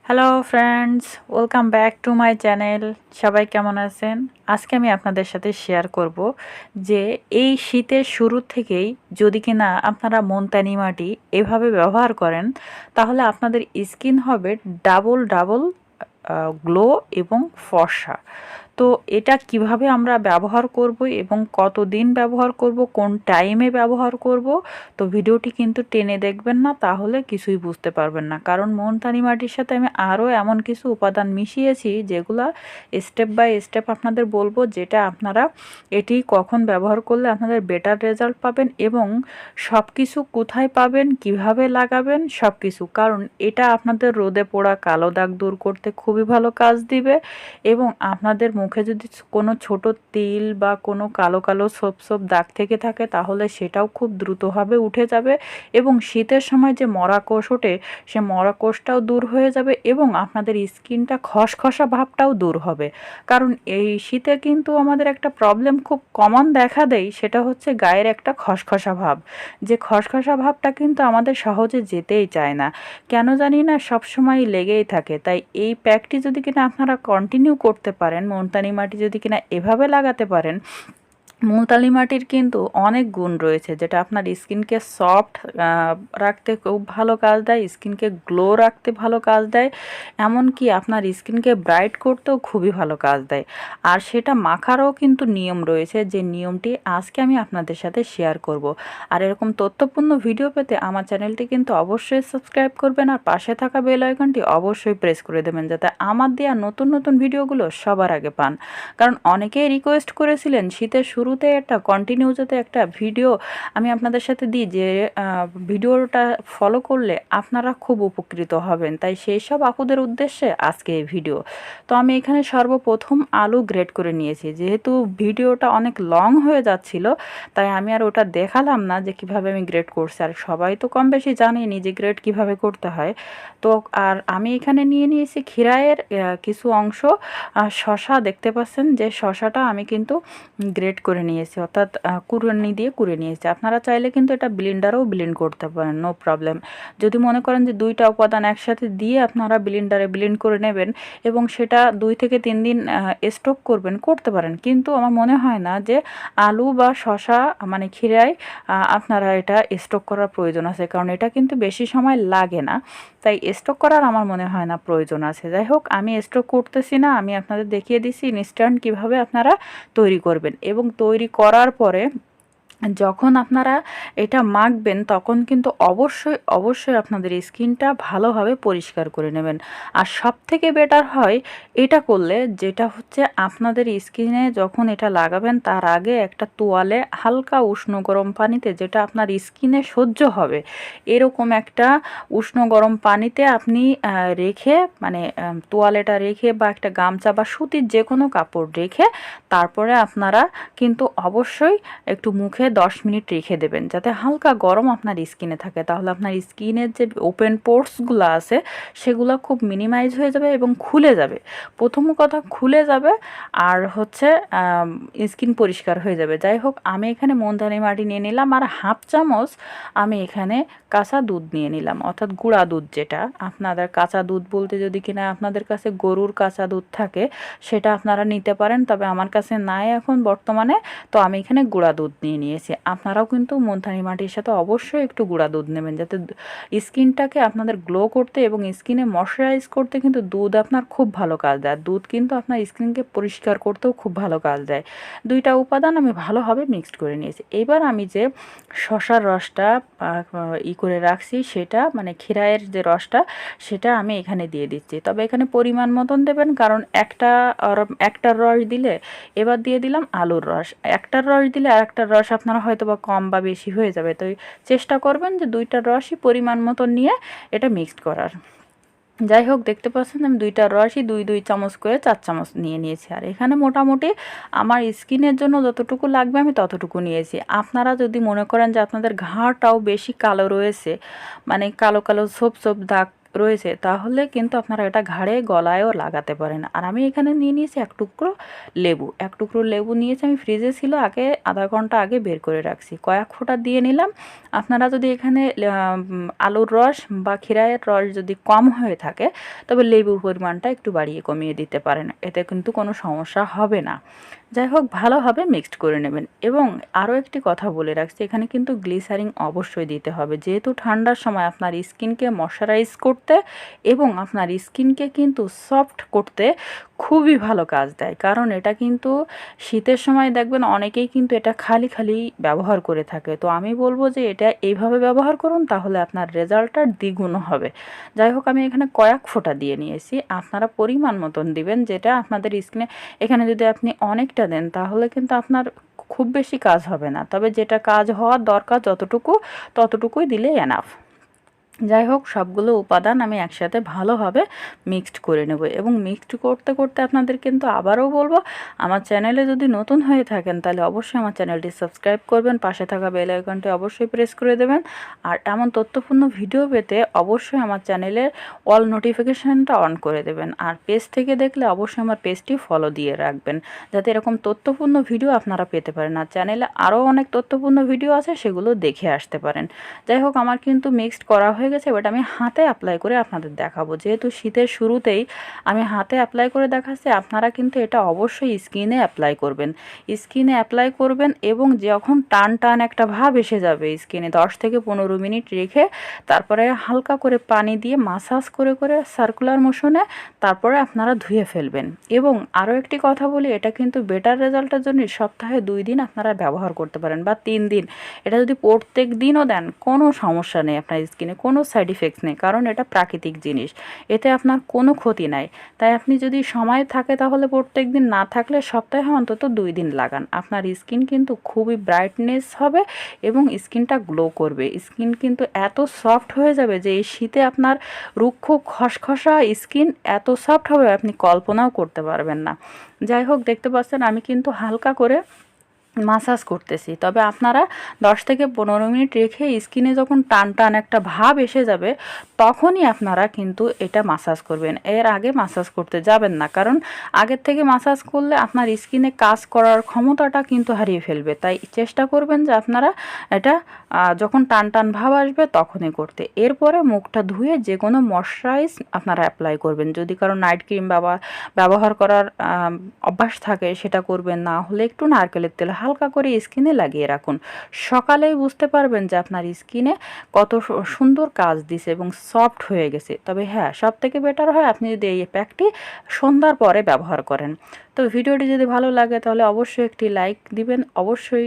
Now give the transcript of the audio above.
Hello friends, welcome back to my channel. সবাই কেমন আছেন? আজকে আমি আপনাদের সাথে শেয়ার করব যে এই শীতের শুরু থেকেই যদি কিনা আপনারা মুলতানি মাটি এভাবে ব্যবহার করেন, তাহলে আপনাদের স্কিন হবে ডাবল ডাবল গ্লো এবং ফর্সা। তো এটা কিভাবে আমরা ব্যবহার করব এবং কতদিন ব্যবহার করব, কোন টাইমে ব্যবহার করব, তো ভিডিওটি কিন্তু টেনে দেখবেন না, তাহলে কিছুই বুঝতে পারবেন না। কারণ মুলতানি মাটির সাথে আমি আরও এমন কিছু উপাদান মিশিয়েছি যেগুলো স্টেপ বাই স্টেপ আপনাদের বলবো, যেটা আপনারা এটি কখন ব্যবহার করলে আপনাদের বেটার রেজাল্ট পাবেন এবং সব কিছু কোথায় পাবেন, কিভাবে লাগাবেন, সব কিছু। কারণ এটা আপনাদের রোদে পোড়া কালো দাগ দূর করতে খুবই ভালো কাজ দিবে এবং আপনাদের মুখে যদি কোনো ছোট তিল বা কোনো কালো কালো ছোপ ছোপ দাগ থেকে থাকে, তাহলে সেটাও খুব দ্রুতভাবে উঠে যাবে এবং শীতের সময় যে মরা কোষ ওঠে, সে মরা কোষটাও দূর হয়ে যাবে এবং আপনাদের স্কিনটা খসখসা ভাবটাও দূর হবে। কারণ এই শীতে কিন্তু আমাদের একটা প্রবলেম খুব কমন দেখা দেয়, সেটা হচ্ছে গায়ের একটা খসখসা ভাব। যে খসখসা ভাবটা কিন্তু আমাদের সহজে যেতেই চায় না, কেন জানি না, সবসময় লেগেই থাকে। তাই এই প্যাকটি যদি কিনা আপনারা কন্টিনিউ করতে পারেন, মুলতানি মাটি যদি কিনা এভাবে লাগাতে পারেন, মুলতানি মাটির কিন্তু অনেক গুণ রয়েছে, যেটা আপনার স্কিনকে সফট রাখতে খুব ভালো কাজ দেয়, স্কিনকে গ্লো রাখতে ভালো কাজ দেয়, এমনকি আপনার স্কিনকে ব্রাইট করতেও খুবই ভালো কাজ দেয়। আর সেটা মাখারও কিন্তু নিয়ম রয়েছে, যে নিয়মটি আজকে আমি আপনাদের সাথে শেয়ার করব। আর এরকম তথ্যপূর্ণ ভিডিও পেতে আমার চ্যানেলটি কিন্তু অবশ্যই সাবস্ক্রাইব করবেন আর পাশে থাকা বেল আইকনটি অবশ্যই প্রেস করে দেবেন, যাতে আমার দেওয়া নতুন নতুন ভিডিওগুলো সবার আগে পান। কারণ অনেকেই রিকোয়েস্ট করেছিলেন শীতের শুরুতে একটা কন্টিনিউ যাতে একটা ভিডিও আমি আপনাদের সাথে দিই, যে ভিডিওটা ফলো করলে আপনারা খুব উপকৃত হবেন। তাই সেই সব আপুদের উদ্দেশ্যে আজকে এই ভিডিও। তো আমি এখানে সর্বপ্রথম আলু গ্রেট করে নিয়েছি। যেহেতু ভিডিওটা অনেক লং হয়ে যাচ্ছিল, তাই আমি আর ওটা দেখালাম না যে কিভাবে আমি গ্রেট করছি। আর সবাই তো কম বেশি জানেনি যে গ্রেট কিভাবে করতে হয়। তো আর আমি এখানে নিয়ে নিয়েছি খিরায়ের কিছু অংশ, শশা দেখতে পাচ্ছেন, যে শশাটা আমি কিন্তু গ্রেট করে নিয়েছি, অর্থাৎ কুড়ানি দিয়ে কুড়ে নিয়েছি। আপনারা চাইলে কিন্তু এটা ব্লেন্ডারেও ব্লেন্ড করতে পারেন, নো প্রবলেম। যদি মনে করেন যে দুইটা উপাদান একসাথে দিয়ে আপনারা ব্লেন্ডারে ব্লেন্ড করে নেবেন এবং সেটা 2 থেকে 3 দিন স্টক করবেন, করতে পারেন। কিন্তু আমার মনে হয় না যে আলু বা শশা মানে খিরায় আপনারা এটা স্টক করার প্রয়োজন আছে, কারণ এটা কিন্তু বেশি সময় লাগে না। তাই স্টক করার আমার মনে হয় না প্রয়োজন আছে। যাই হোক, আমি স্টক করতেছি না, আমি আপনাদের দেখিয়ে দিছি ইনস্ট্যান্ট কিভাবে আপনারা তৈরি করবেন। এবং তৈরি করার পরে যখন আপনারা এটা মাখবেন, তখন কিন্তু অবশ্যই অবশ্যই আপনাদের স্কিনটা ভালোভাবে পরিষ্কার করে নেবেন। আর সব থেকে বেটার হয় এটা করলে, যেটা হচ্ছে আপনাদের স্কিনে যখন এটা লাগাবেন তার আগে একটা তোয়ালে হালকা উষ্ণ গরম পানিতে, যেটা আপনার স্কিনে সহ্য হবে, এরকম একটা উষ্ণ গরম পানিতে আপনি রেখে, মানে তোয়ালেটা রেখে বা একটা গামছা বা সুতির যে কোনো কাপড় রেখে, তারপরে আপনারা কিন্তু অবশ্যই একটু মুখে 10 মিনিট রেখে দেবেন, যাতে হালকা গরম আপনার স্কিনে থাকে। তাহলে আপনার স্কিনের যে ওপেন পোর্সগুলো আছে সেগুলো খুব মিনিমাইজ হয়ে যাবে এবং খুলে যাবে। প্রথম কথা খুলে যাবে, আর হচ্ছে স্কিন পরিষ্কার হয়ে যাবে। যাই হোক, আমি এখানে মুলতানি মাটি নিয়ে নিলাম আর হাফ চামচ আমি এখানে কাঁচা দুধ নিয়ে নিলাম, অর্থাৎ গুঁড়া দুধ। যেটা আপনাদের কাঁচা দুধ বলতে যদি কিনা আপনাদের কাছে গরুর কাঁচা দুধ থাকে, সেটা আপনারা নিতে পারেন, তবে আমার কাছে নাই এখন বর্তমানে। তো আমি এখানে গুঁড়া দুধ নিয়ে নিয়েছি। আপনারাও কিন্তু মুলতানি মাটির সাথে অবশ্যই একটু গুঁড়া দুধ নেবেন, যাতে স্কিনটাকে আপনাদের গ্লো করতে এবং স্কিনে ময়শ্চারাইজ করতে কিন্তু দুধ আপনার খুব ভালো কাজ দেয়। দুধ কিন্তু আপনার স্কিনকে পরিষ্কার করতেও খুব ভালো কাজ দেয়। দুইটা উপাদান আমি ভালোভাবে মিক্সড করে নিয়েছি। এবার আমি যে শশার রসটা করে রাখছি, সেটা মানে খিরায়ের যে রসটা, সেটা আমি এখানে দিয়ে দিচ্ছি। তবে এখানে পরিমাণ মতন দেবেন, কারণ একটার রস দিলে, এবার দিয়ে দিলাম আলুর রস, একটার রস দিলে আর একটার রস আপনারা হয়তো বা কম বা বেশি হয়ে যাবে। তো চেষ্টা করবেন যে দুইটার রসই পরিমাণ মতন নিয়ে এটা মিক্সড করার। যাই হোক, দেখতে পাচ্ছেন আমি দুইটার রসই 2 চামচ করে 4 চামচ নিয়ে নিয়েছি। আর এখানে মোটামুটি আমার স্কিনের জন্য যতটুকু লাগবে আমি ততটুকু নিয়েছি। আপনারা যদি মনে করেন যে আপনাদের ঘাড়টাও বেশি কালো রয়েছে, মানে কালো কালো ছোপ ছোপ দাগ রয়েছে তাহলে কিন্তু আপনারা এটা ঘাড়ে গলায়ও লাগাতে পারেন। আর আমি এখানে নিয়ে নিয়েছি এক টুকরো লেবু নিয়েছি, আমি ফ্রিজে ছিল আগে আধা ঘন্টা আগে বের করে রাখছি, কয়েক ফোঁটা দিয়ে নিলাম। আপনারা যদি এখানে আলুর রস বা ক্ষীরায়ের রস যদি কম হয়ে থাকে তবে লেবুর পরিমাণটা একটু বাড়িয়ে কমিয়ে দিতে পারেন, এতে কিন্তু কোনো সমস্যা হবে না। যাই হোক, ভালোভাবে মিক্সড করে নেবেন। এবং আরও একটি কথা বলে রাখছি, এখানে কিন্তু গ্লিসারিন অবশ্যই দিতে হবে, যেহেতু ঠান্ডার সময় আপনার স্কিনকে ময়শ্চারাইজ করতে এবং আপনার স্কিনকে কিন্তু সফট করতে খুবই ভালো কাজ দেয়। কারণ এটা কিন্তু শীতের সময় দেখবেন অনেকেই কিন্তু এটা খালি খালি ব্যবহার করে থাকে, তো আমি বলবো যে এটা এইভাবে ব্যবহার করুন, তাহলে আপনার রেজাল্টটা দ্বিগুণ হবে। যাই হোক, আমি এখানে কয়েক ফোঁটা দিয়ে নিয়েছি, আপনারা পরিমাণ মতন দিবেন যেটা আপনাদের স্কিনে। এখানে যদি আপনি অনেকটা দেন তাহলে কিন্তু আপনার খুব বেশি কাজ হবে না, তবে যেটা কাজ হওয়ার দরকার ততটুকুই দিলে এনাফ। যাই হোক, সবগুলো উপাদান আমি একসাথে ভালোভাবে মিক্সড করে নেব। এবং মিক্সড করতে করতে আপনাদের কিন্তু আবারও বলবো, আমার চ্যানেলে যদি নতুন হয়ে থাকেন তাহলে অবশ্যই আমার চ্যানেলটি সাবস্ক্রাইব করবেন, পাশে থাকা বেল আইকনটি অবশ্যই প্রেস করে দেবেন। আর এমন তথ্যপূর্ণ ভিডিও পেতে অবশ্যই আমার চ্যানেলের অল নোটিফিকেশানটা অন করে দেবেন। আর পেজ থেকে দেখলে অবশ্যই আমার পেজটি ফলো দিয়ে রাখবেন, যাতে এরকম তথ্যপূর্ণ ভিডিও আপনারা পেতে পারেন। আর চ্যানেলে আরও অনেক তথ্যপূর্ণ ভিডিও আছে, সেগুলো দেখে আসতে পারেন। যাই হোক, আমার কিন্তু মিক্সড করা হয়ে গেছে, এবার আমি হাতে অ্যাপ্লাই করে আপনাদের দেখাবো। যেহেতু শীতের শুরুতেই আমি হাতে অ্যাপ্লাই করে দেখাচ্ছি, আপনারা কিন্তু এটা অবশ্যই স্কিনে অ্যাপ্লাই করবেন। এবং যখন টান টান একটা ভাব এসে যাবে স্কিনে, 10 থেকে 15 মিনিট রেখে তারপরে হালকা করে পানি দিয়ে মাসাজ করে করে সার্কুলার মোশনে তারপরে আপনারা ধুয়ে ফেলবেন। এবং আরও একটি কথা বলি, এটা কিন্তু বেটার রেজাল্টের জন্য সপ্তাহে 2 দিন আপনারা ব্যবহার করতে পারেন বা 3 দিন। এটা যদি প্রত্যেক দিনও দেন কোনো সমস্যা নেই, আপনার স্কিনে কোনো সাইড ইফেক্টস নেই, কারণ এটা প্রাকৃতিক জিনিস, এতে আপনার কোনো ক্ষতি নাই। তাই আপনি যদি সময় থাকে তাহলে প্রত্যেক দিন, না থাকলে সপ্তাহে অন্তত 2 দিন লাগান, আপনার স্কিন কিন্তু খুবই ব্রাইটনেস হবে এবং স্কিনটা গ্লো করবে। স্কিন কিন্তু এত সফট হয়ে যাবে যে এই শীতে আপনার রুক্ষ খসখসা স্কিন এত সফট হবে আপনি কল্পনাও করতে পারবেন না। যাই হোক, দেখতে পাচ্ছেন আমি কিন্তু হালকা করে মাসাজ করতেছি, তবে আপনারা 10 থেকে 15 মিনিট রেখে স্কিনে যখন টান টান একটা ভাব এসে যাবে তখনই আপনারা কিন্তু এটা মাসাজ করবেন, এর আগে মাসাজ করতে যাবেন না। কারণ আগের থেকে মাসাজ করলে আপনার স্কিনে কাজ করার ক্ষমতাটা কিন্তু হারিয়ে ফেলবে। তাই চেষ্টা করবেন যে আপনারা এটা যখন টান টান ভাব আসবে তখনই করতে। এরপরে মুখটা ধুয়ে যে কোনো ময়শ্চারাইজ আপনারা অ্যাপ্লাই করবেন। যদি কারো নাইট ক্রিম ব্যবহার করার অভ্যাস থাকে সেটা করবেন, না হলে একটু নারকেলের তেল হালকা করে স্কিনে লাগিয়ে রাখুন। সকালেই বুঝতে পারবেন যে আপনার স্কিনে কত সুন্দর কাজ দিছে এবং সফট হয়ে গেছে। তবে হ্যাঁ, সব থেকে বেটার হয় আপনি যদি এই প্যাকটি সন্ধ্যার পরে ব্যবহার করেন। তো ভিডিওটি যদি ভালো লাগে তাহলে অবশ্যই একটি লাইক দিবেন, অবশ্যই